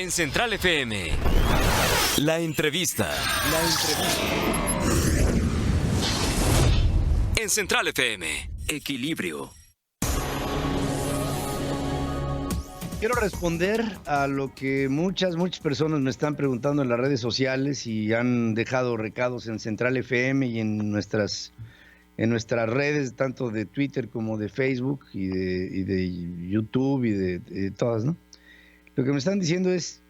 En Central FM, la entrevista. En Central FM, equilibrio. Quiero responder a lo que muchas personas me están preguntando en las redes sociales y han dejado recados en Central FM y en nuestras redes, tanto de Twitter como de Facebook y de YouTube y de todas, ¿no? Lo que me están diciendo es,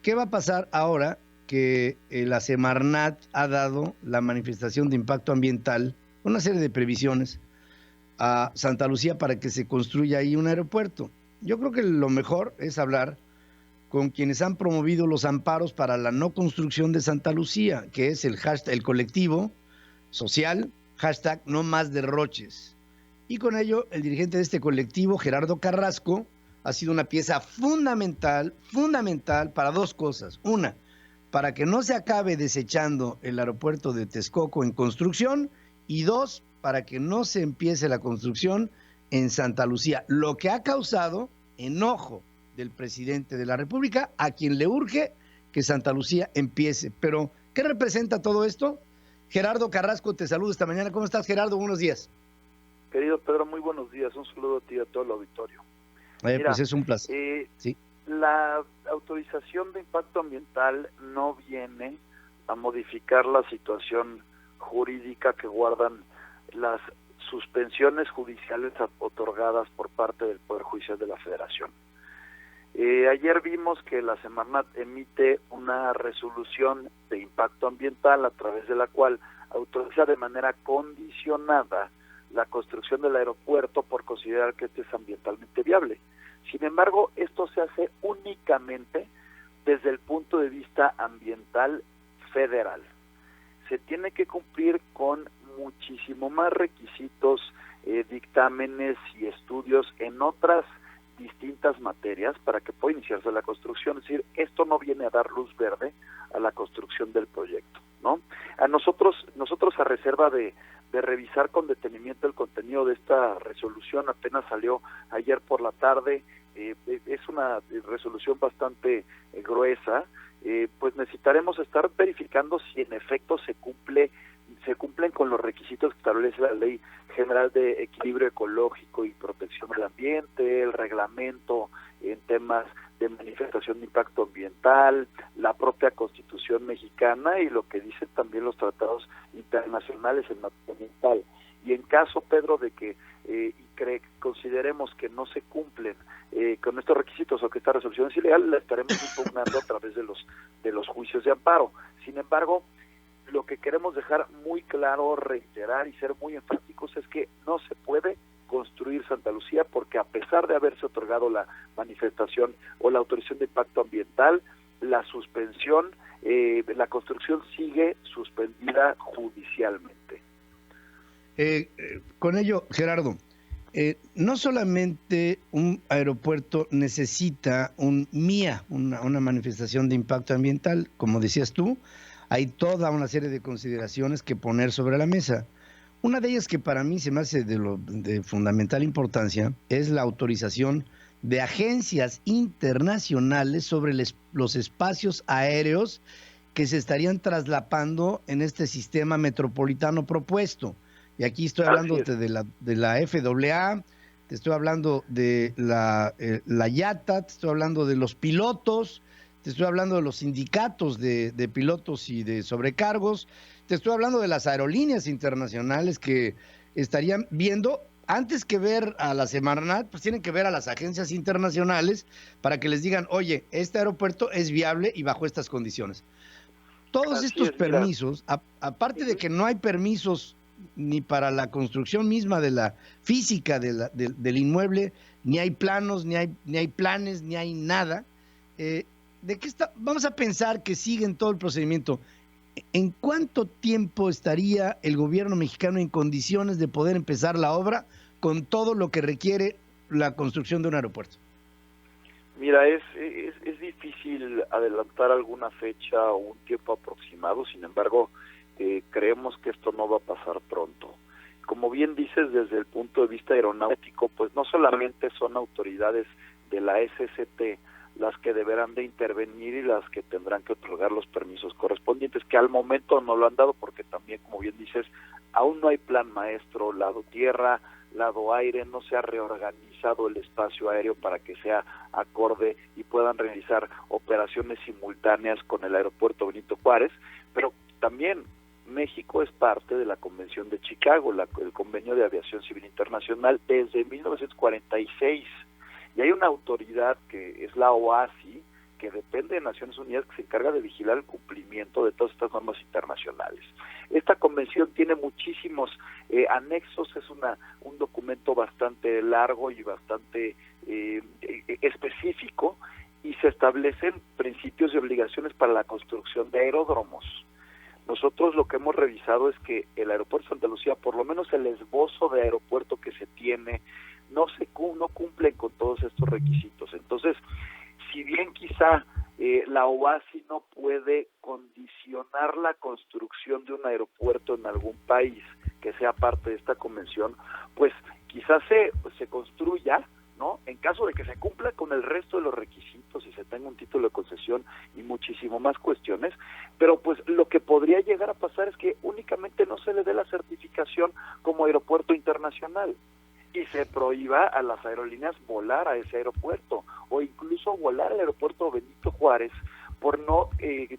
¿qué va a pasar ahora que la Semarnat ha dado la manifestación de impacto ambiental, una serie de previsiones, a Santa Lucía para que se construya ahí un aeropuerto? Yo creo que lo mejor es hablar con quienes han promovido los amparos para la no construcción de Santa Lucía, que es el colectivo social, #no más derroches. Y con ello, el dirigente de este colectivo, Gerardo Carrasco, ha sido una pieza fundamental para dos cosas. Una, para que no se acabe desechando el aeropuerto de Texcoco en construcción, y dos, para que no se empiece la construcción en Santa Lucía, lo que ha causado enojo del presidente de la República, a quien le urge que Santa Lucía empiece. Pero, ¿qué representa todo esto? Gerardo Carrasco, te saludo esta mañana. ¿Cómo estás, Gerardo? Buenos días. Querido Pedro, muy buenos días. Un saludo a ti y a todo el auditorio. Mira, pues es un placer. Sí. La autorización de impacto ambiental no viene a modificar la situación jurídica que guardan las suspensiones judiciales otorgadas por parte del Poder Judicial de la Federación. Ayer vimos que la Semarnat emite una resolución de impacto ambiental a través de la cual autoriza de manera condicionada la construcción del aeropuerto por considerar que este es ambientalmente viable. Sin embargo, esto se hace únicamente desde el punto de vista ambiental federal. Se tiene que cumplir con muchísimo más requisitos, dictámenes y estudios en otras distintas materias para que pueda iniciarse la construcción. Es decir, esto no viene a dar luz verde a la construcción del proyecto, ¿no? A nosotros a reserva de revisar con detenimiento el contenido de esta resolución, apenas salió ayer por la tarde, es una resolución bastante gruesa, pues necesitaremos estar verificando si en efecto se cumplen con los requisitos que establece la Ley General de Equilibrio Ecológico y Protección del Ambiente, el reglamento en temas de manifestación de impacto ambiental, la propia Constitución mexicana y lo que dicen también los tratados internacionales en materia ambiental. Y en caso, Pedro, de que consideremos que no se cumplen con estos requisitos o que esta resolución es ilegal, la estaremos impugnando a través de los juicios de amparo. Sin embargo, lo que queremos dejar muy claro, reiterar y ser muy enfáticos es que no se puede construir Santa Lucía porque a pesar de haberse otorgado la manifestación o la autorización de impacto ambiental, la suspensión, la construcción sigue suspendida judicialmente. Con ello, Gerardo, no solamente un aeropuerto necesita una manifestación de impacto ambiental, como decías tú, hay toda una serie de consideraciones que poner sobre la mesa. Una de ellas que para mí se me hace de fundamental importancia es la autorización de agencias internacionales sobre los espacios aéreos que se estarían traslapando en este sistema metropolitano propuesto. Y aquí estoy hablando de la FAA, te estoy hablando de la IATA, te estoy hablando de los pilotos, te estoy hablando de los sindicatos de pilotos y de sobrecargos, te estoy hablando de las aerolíneas internacionales que estarían viendo, antes que ver a la Semarnat, pues tienen que ver a las agencias internacionales para que les digan, oye, este aeropuerto es viable y bajo estas condiciones. Todos estos permisos, aparte de que no hay permisos ni para la construcción misma de la física del inmueble, ni hay planos, ni hay planes, ni hay nada, vamos a pensar que siguen todo el procedimiento. ¿En cuánto tiempo estaría el gobierno mexicano en condiciones de poder empezar la obra con todo lo que requiere la construcción de un aeropuerto? Mira, es difícil adelantar alguna fecha o un tiempo aproximado, sin embargo, creemos que esto no va a pasar pronto. Como bien dices, desde el punto de vista aeronáutico, pues no solamente son autoridades de la SST las que deberán de intervenir y las que tendrán que otorgar los permisos correspondientes, que al momento no lo han dado porque también, como bien dices, aún no hay plan maestro, lado tierra, lado aire, no se ha reorganizado el espacio aéreo para que sea acorde y puedan realizar operaciones simultáneas con el aeropuerto Benito Juárez, pero también México es parte de la Convención de Chicago, el Convenio de Aviación Civil Internacional desde 1946, y hay una autoridad que es la OASI, que depende de Naciones Unidas, que se encarga de vigilar el cumplimiento de todas estas normas internacionales. Esta convención tiene muchísimos anexos, es un documento bastante largo y bastante específico, y se establecen principios y obligaciones para la construcción de aeródromos. Nosotros lo que hemos revisado es que el aeropuerto de Santa Lucía, por lo menos el esbozo de aeropuerto que se tiene, no cumplen con todos estos requisitos. Entonces, si bien quizá la OASI no puede condicionar la construcción de un aeropuerto en algún país que sea parte de esta convención, pues quizás se construya, ¿no?, en caso de que se cumpla con el resto de los requisitos y se tenga un título de concesión y muchísimo más cuestiones, pero pues lo que podría llegar a pasar es que únicamente no se le dé la certificación como aeropuerto internacional y se prohíba a las aerolíneas volar a ese aeropuerto o incluso volar al aeropuerto Benito Juárez por no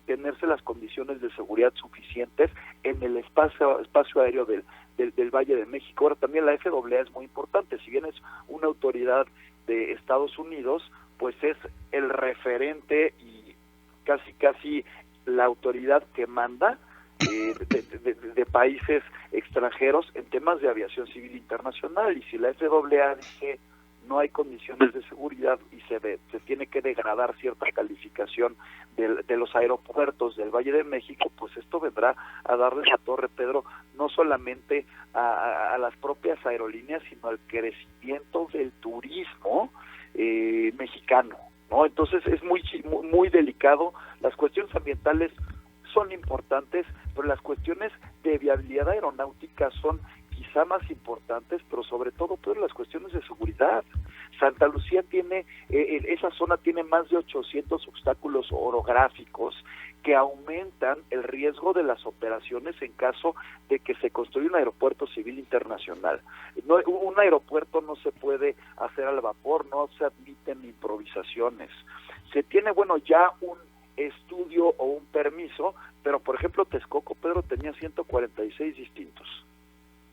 tenerse las condiciones de seguridad suficientes en el espacio aéreo del Valle de México. Ahora también la FAA es muy importante, si bien es una autoridad de Estados Unidos, pues es el referente y casi la autoridad que manda de países extranjeros en temas de aviación civil internacional, y si la FAA dice no hay condiciones de seguridad y se tiene que degradar cierta calificación de los aeropuertos del Valle de México, pues esto vendrá a darle la torre, Pedro, no solamente a las propias aerolíneas, sino al crecimiento del turismo mexicano, ¿no? Entonces es muy delicado. Las cuestiones ambientales son importantes, pero las cuestiones de viabilidad aeronáutica son quizá más importantes, pero sobre todo las cuestiones de seguridad. Santa Lucía esa zona tiene más de 800 obstáculos orográficos que aumentan el riesgo de las operaciones en caso de que se construya un aeropuerto civil internacional. Un aeropuerto no se puede hacer al vapor, no se admiten improvisaciones. Se tiene, ya un estudio o un permiso, pero por ejemplo Texcoco, Pedro, tenía 146 distintos.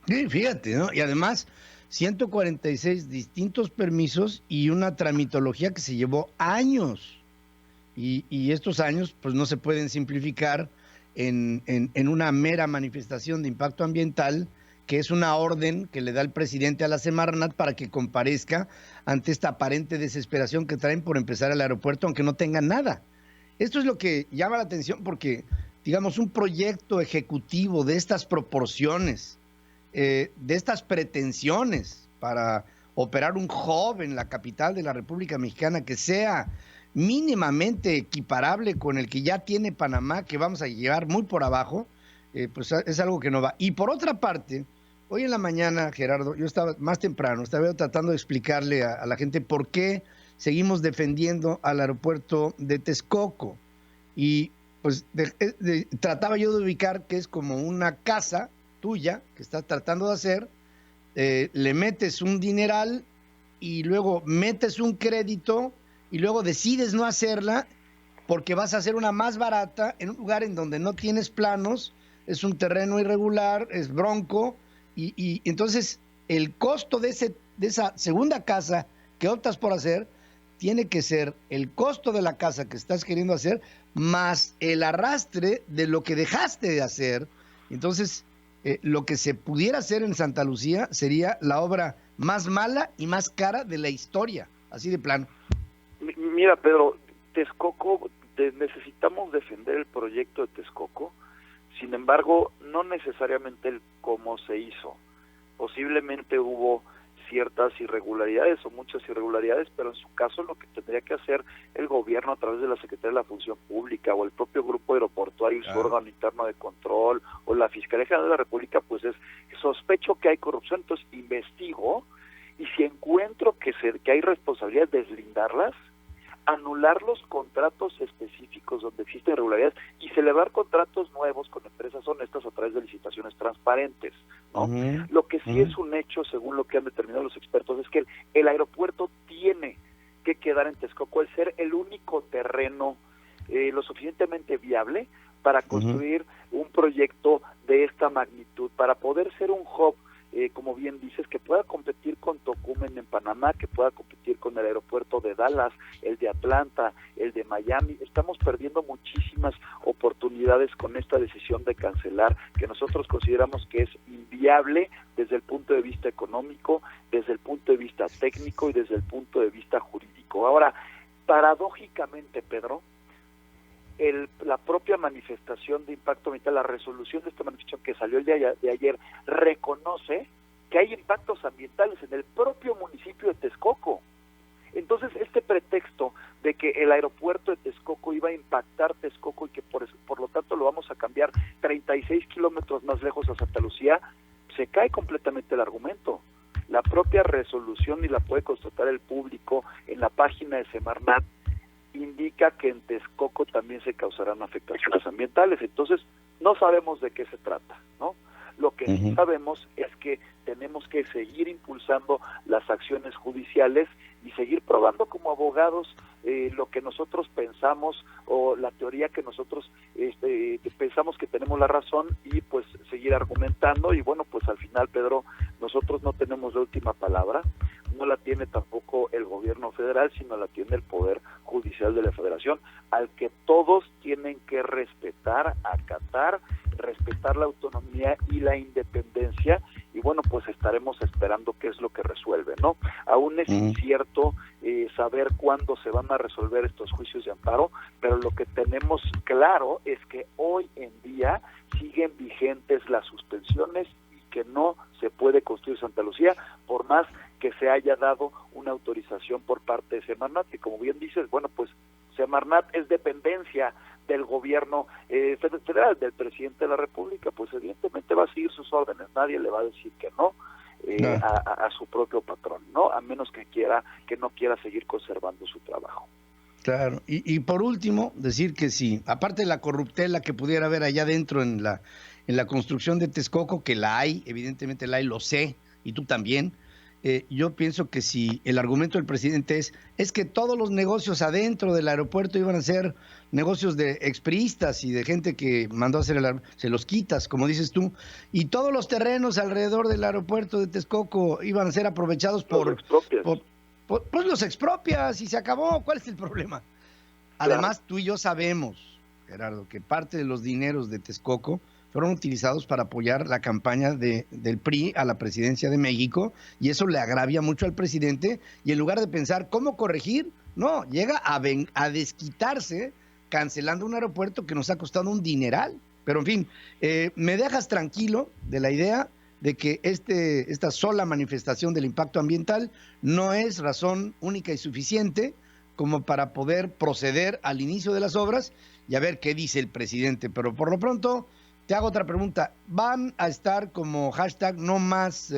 Sí, fíjate, ¿no? Y además 146 distintos permisos y una tramitología que se llevó años. Y estos años pues no se pueden simplificar en una mera manifestación de impacto ambiental, que es una orden que le da el presidente a la Semarnat para que comparezca ante esta aparente desesperación que traen por empezar el aeropuerto, aunque no tengan nada. Esto es lo que llama la atención porque, digamos, un proyecto ejecutivo de estas proporciones, de estas pretensiones para operar un hub en la capital de la República Mexicana que sea mínimamente equiparable con el que ya tiene Panamá, que vamos a llegar muy por abajo, pues es algo que no va. Y por otra parte, hoy en la mañana, Gerardo, yo estaba más temprano, estaba tratando de explicarle a la gente por qué seguimos defendiendo al aeropuerto de Texcoco. Y pues trataba yo de ubicar que es como una casa tuya que estás tratando de hacer, le metes un dineral y luego metes un crédito y luego decides no hacerla porque vas a hacer una más barata en un lugar en donde no tienes planos, es un terreno irregular, es bronco, y entonces el costo de esa segunda casa que optas por hacer tiene que ser el costo de la casa que estás queriendo hacer más el arrastre de lo que dejaste de hacer. Entonces, lo que se pudiera hacer en Santa Lucía sería la obra más mala y más cara de la historia, así de plano. Mira, Pedro, Texcoco, necesitamos defender el proyecto de Texcoco, sin embargo, no necesariamente el cómo se hizo. Posiblemente hubo ciertas irregularidades o muchas irregularidades, pero en su caso lo que tendría que hacer el gobierno a través de la Secretaría de la Función Pública o el propio grupo aeroportuario y su órgano interno de control o la Fiscalía General de la República, pues es sospecho que hay corrupción, entonces investigo y si encuentro que hay responsabilidad de deslindarlas, anular los contratos específicos donde existen irregularidades y celebrar contratos nuevos con empresas honestas a través de licitaciones transparentes, ¿no? Lo que sí es un hecho, según lo que han determinado los expertos, es que el aeropuerto tiene que quedar en Texcoco, el ser el único terreno lo suficientemente viable para construir un proyecto de esta magnitud, para poder ser un hub, como bien dices, que pueda competir con Tocumen en Panamá, que pueda competir con el aeropuerto de Dallas, el de Atlanta, el de Miami. Estamos perdiendo muchísimas oportunidades con esta decisión de cancelar, que nosotros consideramos que es inviable desde el punto de vista económico, desde el punto de vista técnico y desde el punto de vista jurídico. Ahora, paradójicamente, Pedro, la propia manifestación de impacto ambiental, la resolución de esta manifestación que salió el día de ayer, reconoce que hay impactos ambientales en el propio municipio de Texcoco. Entonces, este pretexto de que el aeropuerto de Texcoco iba a impactar Texcoco y que por lo tanto lo vamos a cambiar 36 kilómetros más lejos a Santa Lucía, se cae completamente el argumento. La propia resolución, y la puede constatar el público en la página de Semarnat, indica que en Texcoco también se causarán afectaciones ambientales. Entonces, no sabemos de qué se trata, ¿no? Lo que sí sabemos es que tenemos que seguir impulsando las acciones judiciales y seguir probando como abogados lo que nosotros pensamos o la teoría que nosotros pensamos que tenemos la razón, y pues seguir argumentando. Y bueno, pues al final, Pedro, nosotros no tenemos la última palabra, no la tiene tampoco el gobierno federal, sino la tiene el Poder Judicial de la Federación, al que todos tienen que respetar, acatar, respetar la autonomía y la independencia. Y bueno, pues estaremos esperando qué es lo que resuelve, ¿no? Aún es incierto saber cuándo se van a resolver estos juicios de amparo, pero lo que tenemos claro es que hoy en día siguen vigentes las suspensiones y que no se puede construir Santa Lucía, por más que se haya dado una autorización por parte de Semarnat, que como bien dices, bueno, pues Semarnat es dependencia del gobierno federal, del presidente de la República, pues evidentemente va a seguir sus órdenes, nadie le va a decir que no a su propio patrón, ¿no? A menos que no quiera seguir conservando su trabajo. Claro, y por último, decir que sí, aparte de la corruptela que pudiera haber allá dentro en la construcción de Texcoco, que la hay, evidentemente la hay, lo sé, y tú también, yo pienso que si el argumento del presidente es que todos los negocios adentro del aeropuerto iban a ser negocios de expriistas y de gente que mandó a hacer se los quitas, como dices tú, y todos los terrenos alrededor del aeropuerto de Texcoco iban a ser aprovechados pues los expropias y se acabó. ¿Cuál es el problema? Además, tú y yo sabemos, Gerardo, que parte de los dineros de Texcoco fueron utilizados para apoyar la campaña del PRI a la presidencia de México, y eso le agravia mucho al presidente, y en lugar de pensar cómo corregir, no, llega a desquitarse cancelando un aeropuerto que nos ha costado un dineral. Pero en fin, me dejas tranquilo de la idea de que esta sola manifestación del impacto ambiental no es razón única y suficiente como para poder proceder al inicio de las obras y a ver qué dice el presidente. Pero por lo pronto te hago otra pregunta. ¿Van a estar como hashtag no más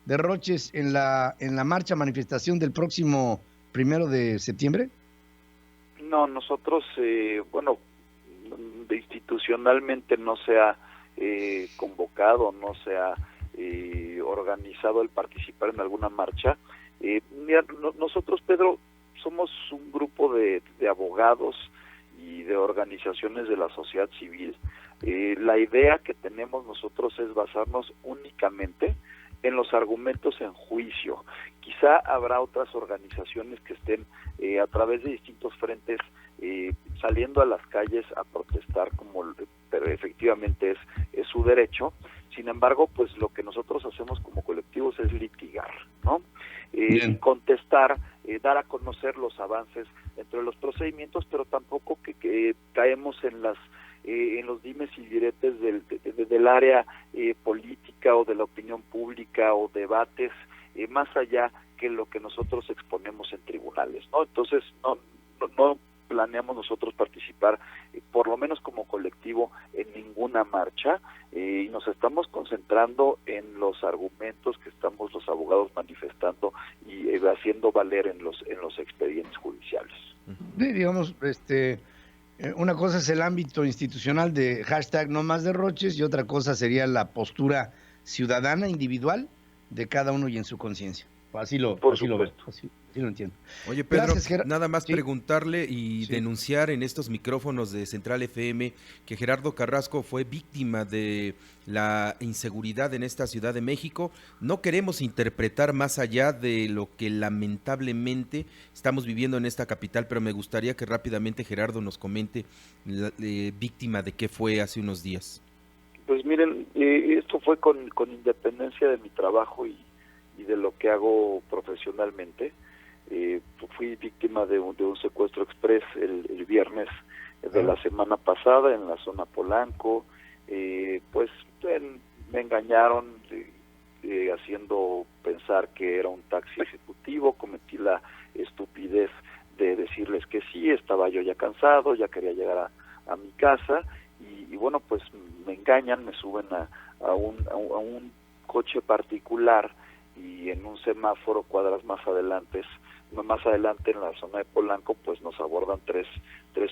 derroches en la marcha manifestación del próximo 1 de septiembre? No, nosotros, institucionalmente no se ha convocado, no se ha organizado el participar en alguna marcha. Mira, nosotros, Pedro, somos un grupo de abogados y de organizaciones de la sociedad civil. La idea que tenemos nosotros es basarnos únicamente en los argumentos en juicio. Quizá habrá otras organizaciones que estén a través de distintos frentes saliendo a las calles a protestar, pero efectivamente es su derecho. Sin embargo, pues lo que nosotros hacemos como colectivos es litigar, ¿no? Contestar, dar a conocer los avances dentro de los procedimientos, pero tampoco que caemos en los dimes y diretes del área política o de la opinión pública o debates más allá que lo que nosotros exponemos en tribunales, ¿no? Entonces no planeamos nosotros participar, por lo menos como colectivo, en ninguna marcha, y nos estamos concentrando en los argumentos que estamos los abogados manifestando y haciendo valer en los expedientes judiciales. Sí, digamos, una cosa es el ámbito institucional de hashtag no más derroches y otra cosa sería la postura ciudadana individual de cada uno y en su conciencia. Así lo veo, así lo entiendo. Oye, Pedro, Gracias, nada más sí, preguntarle y sí. denunciar en estos micrófonos de Central FM que Gerardo Carrasco fue víctima de la inseguridad en esta Ciudad de México. No queremos interpretar más allá de lo que lamentablemente estamos viviendo en esta capital, pero me gustaría que rápidamente Gerardo nos comente víctima de qué fue hace unos días. Pues miren, esto fue con independencia de mi trabajo y de lo que hago profesionalmente. Fui víctima de un secuestro express el viernes de la semana pasada en la zona Polanco. Pues me engañaron haciendo pensar que era un taxi ejecutivo. Cometí la estupidez de decirles que sí, estaba yo ya cansado, ya quería llegar a mi casa y bueno, pues me engañan, me suben a un coche particular y en un semáforo cuadras más adelante en la zona de Polanco, pues nos abordan tres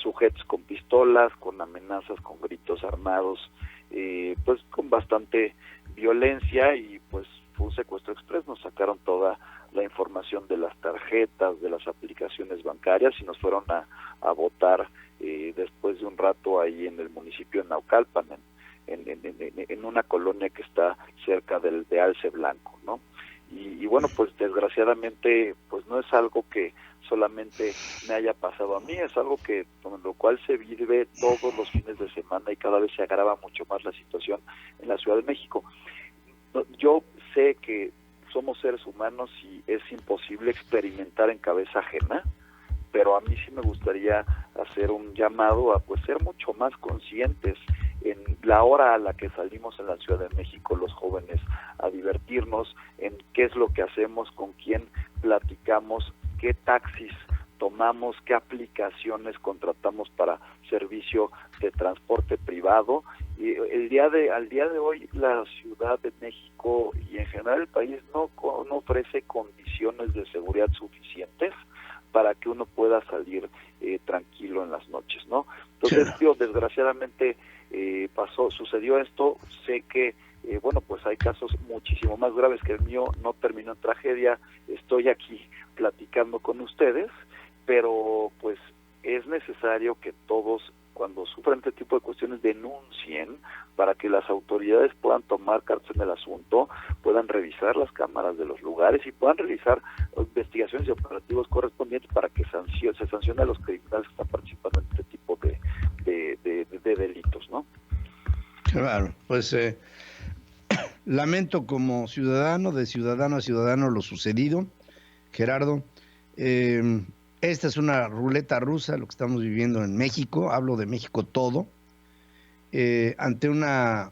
sujetos con pistolas, con amenazas, con gritos armados, pues con bastante violencia y pues fue un secuestro express. Nos sacaron toda la información de las tarjetas, de las aplicaciones bancarias y nos fueron a votar después de un rato ahí en el municipio de Naucalpan, en una colonia que está cerca de Alce Blanco, ¿no? Y bueno, pues desgraciadamente pues no es algo que solamente me haya pasado a mí, es algo que con lo cual se vive todos los fines de semana y cada vez se agrava mucho más la situación en la Ciudad de México. Yo sé que somos seres humanos y es imposible experimentar en cabeza ajena, pero a mí sí me gustaría hacer un llamado a pues ser mucho más conscientes en la hora a la que salimos en la Ciudad de México los jóvenes a divertirnos, en qué es lo que hacemos, con quién platicamos, qué taxis tomamos, qué aplicaciones contratamos para servicio de transporte privado. Y al día de hoy la Ciudad de México y en general el país no ofrece condiciones de seguridad suficientes para que uno pueda salir tranquilo en las noches, ¿no? Entonces, Sí. desgraciadamente sucedió esto. Sé que bueno, pues hay casos muchísimo más graves que el mío, no terminó en tragedia. Estoy aquí platicando con ustedes, pero pues es necesario que todos, cuando sufran este tipo de cuestiones, denuncien para que las autoridades puedan tomar cartas en el asunto, puedan revisar las cámaras de los lugares y puedan realizar investigaciones y operativos correspondientes para que se sancione a los criminales que están participando en este tipo de delitos, ¿no? Claro, pues lamento como ciudadano, de ciudadano a ciudadano, lo sucedido, Gerardo. Esta es una ruleta rusa, lo que estamos viviendo en México, hablo de México todo, ante una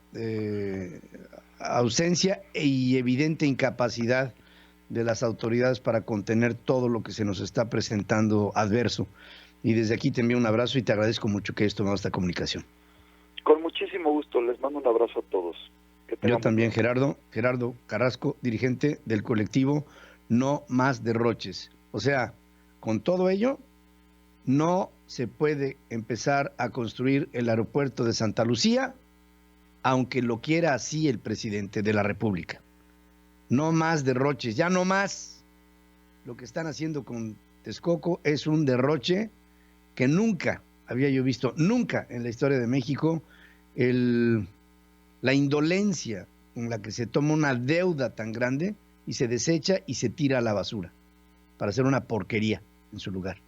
ausencia y evidente incapacidad de las autoridades para contener todo lo que se nos está presentando adverso. Y desde aquí te envío un abrazo y te agradezco mucho que hayas tomado esta comunicación. Con muchísimo gusto, les mando un abrazo a todos. Yo también, Gerardo Carrasco, dirigente del colectivo No Más Derroches. O sea, con todo ello, no se puede empezar a construir el aeropuerto de Santa Lucía, aunque lo quiera así el presidente de la República. No más derroches, ya no más. Lo que están haciendo con Texcoco es un derroche que nunca había yo visto, nunca en la historia de México, la indolencia en la que se toma una deuda tan grande y se desecha y se tira a la basura para hacer una porquería en su lugar.